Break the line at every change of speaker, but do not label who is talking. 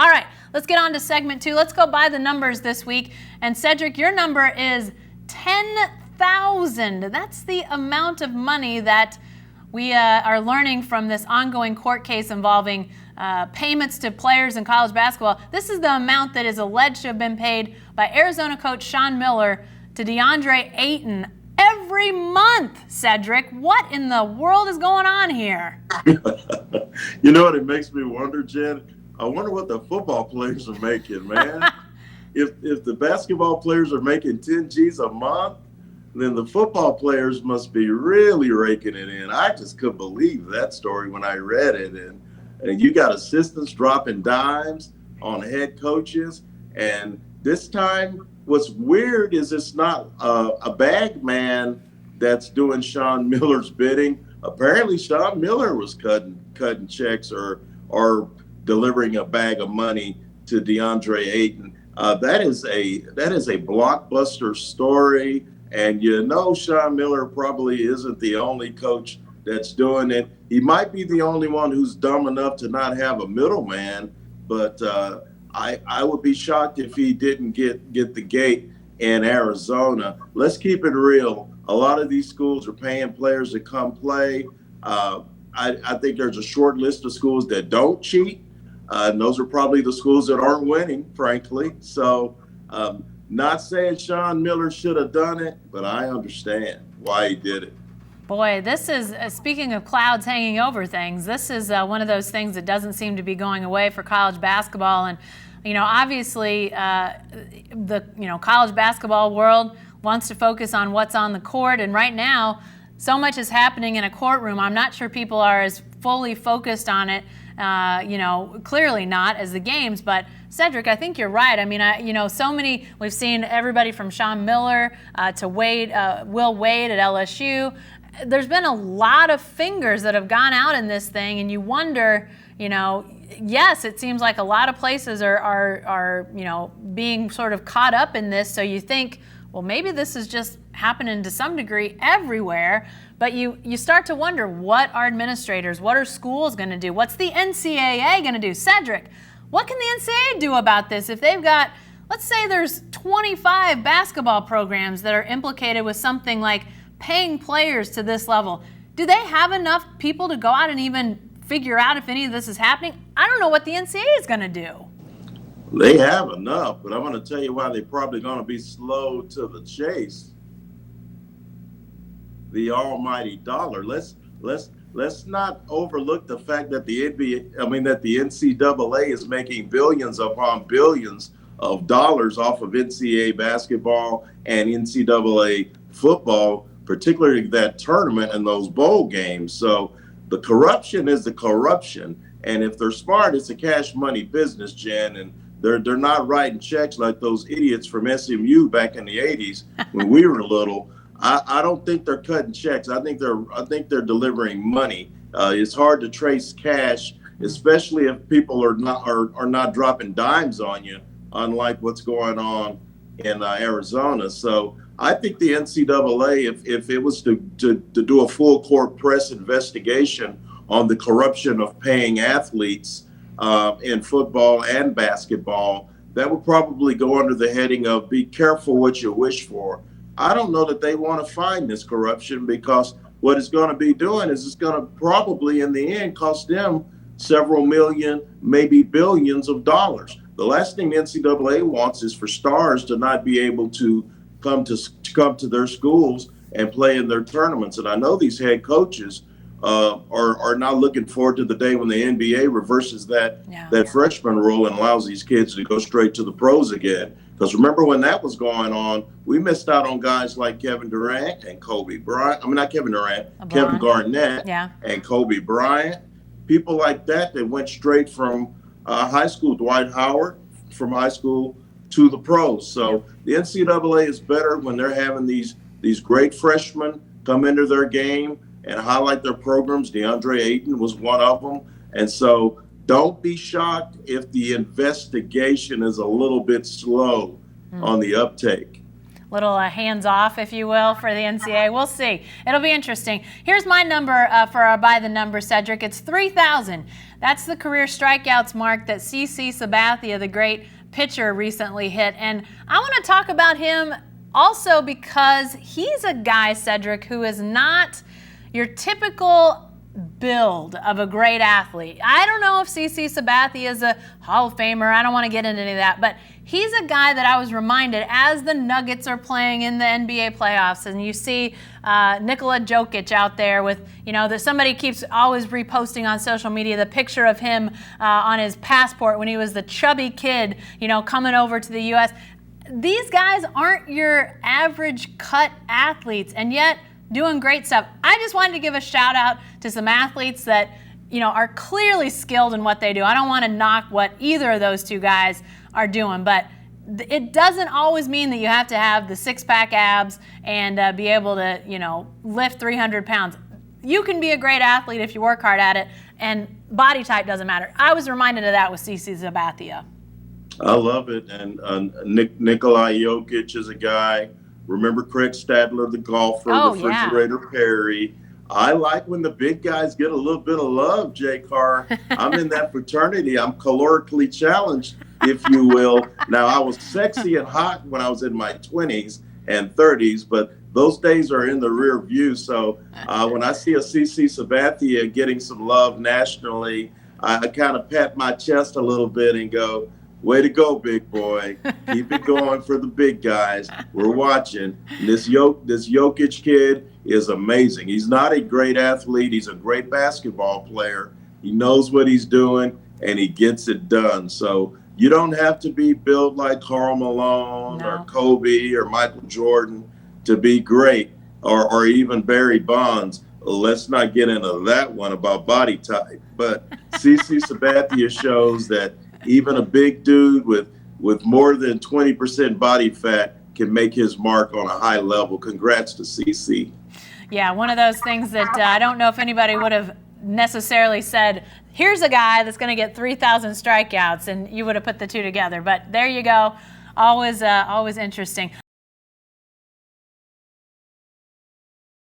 All right, let's get on to segment 2. Let's go by the numbers this week. And Cedric, your number is $10,000. That's the amount of money that we are learning from this ongoing court case involving payments to players in college basketball. This is the amount that is alleged to have been paid by Arizona coach Sean Miller to Deandre Ayton every month. Cedric, what in the world is going on here?
You know what it makes me wonder, Jen? I wonder what the football players are making, man. If the basketball players are making 10 G's a month, then the football players must be really raking it in. I just couldn't believe that story when I read it. And you got assistants dropping dimes on head coaches. And this time, what's weird is it's not a bag man that's doing Sean Miller's bidding. Apparently, Sean Miller was cutting checks or delivering a bag of money to Deandre Ayton. That is a blockbuster story, and you know Sean Miller probably isn't the only coach that's doing it. He might be the only one who's dumb enough to not have a middleman, but I would be shocked if he didn't get the gate in Arizona. Let's keep it real. A lot of these schools are paying players to come play. I think there's a short list of schools that don't cheat. And those are probably the schools that aren't winning, frankly. So not saying Sean Miller should have done it, but I understand why he did it.
Boy, this is, speaking of clouds hanging over things, this is one of those things that doesn't seem to be going away for college basketball. And, you know, obviously the college basketball world wants to focus on what's on the court. And right now, so much is happening in a courtroom. I'm not sure people are as fully focused on it, clearly not as the games. But Cedric, I think you're right. I mean, so many, we've seen everybody from Sean Miller to Will Wade at LSU. There's been a lot of fingers that have gone out in this thing, and you wonder, yes, it seems like a lot of places are being sort of caught up in this. So you think, well, maybe this is just happening to some degree everywhere. But you start to wonder, what are administrators, what are schools going to do? What's the NCAA going to do? Cedric, what can the NCAA do about this if they've got, let's say there's 25 basketball programs that are implicated with something like paying players to this level? Do they have enough people to go out and even figure out if any of this is happening? I don't know what the NCAA is going to do.
They have enough, but I'm going to tell you why they're probably going to be slow to the chase. The almighty dollar. Let's not overlook the fact that the NCAA is making billions upon billions of dollars off of NCAA basketball and NCAA football, particularly that tournament and those bowl games. So the corruption is the corruption, and if they're smart, it's a cash money business, Jen, and they're not writing checks like those idiots from SMU back in the 80s when we were little. I don't think they're cutting checks. I think they're delivering money. It's hard to trace cash, especially if people are not dropping dimes on you, unlike what's going on in Arizona. So I think the NCAA, if it was to do a full court press investigation on the corruption of paying athletes in football and basketball, that would probably go under the heading of be careful what you wish for. I don't know that they want to find this corruption, because what it's going to be doing is it's going to probably in the end cost them several million, maybe billions of dollars. The last thing the NCAA wants is for stars to not be able to come to their schools and play in their tournaments. And I know these head coaches are not looking forward to the day when the NBA reverses that freshman rule and allows these kids to go straight to the pros again. Because remember when that was going on, we missed out on guys like Kevin Durant and Kobe Bryant. I mean, not Kevin Durant, Kevin Garnett and Kobe Bryant. People like that went straight from high school, Dwight Howard, from high school to the pros. So the NCAA is better when they're having these great freshmen come into their game and highlight their programs. Deandre Ayton was one of them. And so don't be shocked if the investigation is a little bit slow on the uptake.
little hands off, if you will, for the NCAA. We'll see. It'll be interesting. Here's my number for our by the number, Cedric. It's 3,000. That's the career strikeouts mark that CC Sabathia, the great pitcher, recently hit. And I want to talk about him also because he's a guy, Cedric, who is not your typical build of a great athlete. I don't know if CC Sabathia is a Hall of Famer. I don't want to get into any of that, but he's a guy that I was reminded as the Nuggets are playing in the NBA playoffs, and you see Nikola Jokic out there with, that somebody keeps always reposting on social media the picture of him on his passport when he was the chubby kid, coming over to the U.S. These guys aren't your average cut athletes, and yet doing great stuff. I just wanted to give a shout out to some athletes that, are clearly skilled in what they do. I don't want to knock what either of those two guys are doing, but it doesn't always mean that you have to have the six-pack abs and be able to, lift 300 pounds. You can be a great athlete if you work hard at it, and body type doesn't matter. I was reminded of that with CC Sabathia.
I love it. And Nikola Jokic is a guy. Remember Craig Stadler, the golfer, Refrigerator Perry. I like when the big guys get a little bit of love, Jay Carr. I'm in that fraternity. I'm calorically challenged, if you will. Now, I was sexy and hot when I was in my 20s and 30s, but those days are in the rear view. So when I see a CC Sabathia getting some love nationally, I kind of pat my chest a little bit and go, way to go, big boy. Keep it going for the big guys. We're watching. This Jokic kid is amazing. He's not a great athlete. He's a great basketball player. He knows what he's doing, and he gets it done. So you don't have to be built like Karl Malone or Kobe or Michael Jordan to be great, or even Barry Bonds. Let's not get into that one about body type. But CC Sabathia shows that even a big dude with more than 20% body fat can make his mark on a high level. Congrats to CC.
Yeah, one of those things that I don't know if anybody would have necessarily said, here's a guy that's going to get 3,000 strikeouts, and you would have put the two together. But there you go. Always interesting.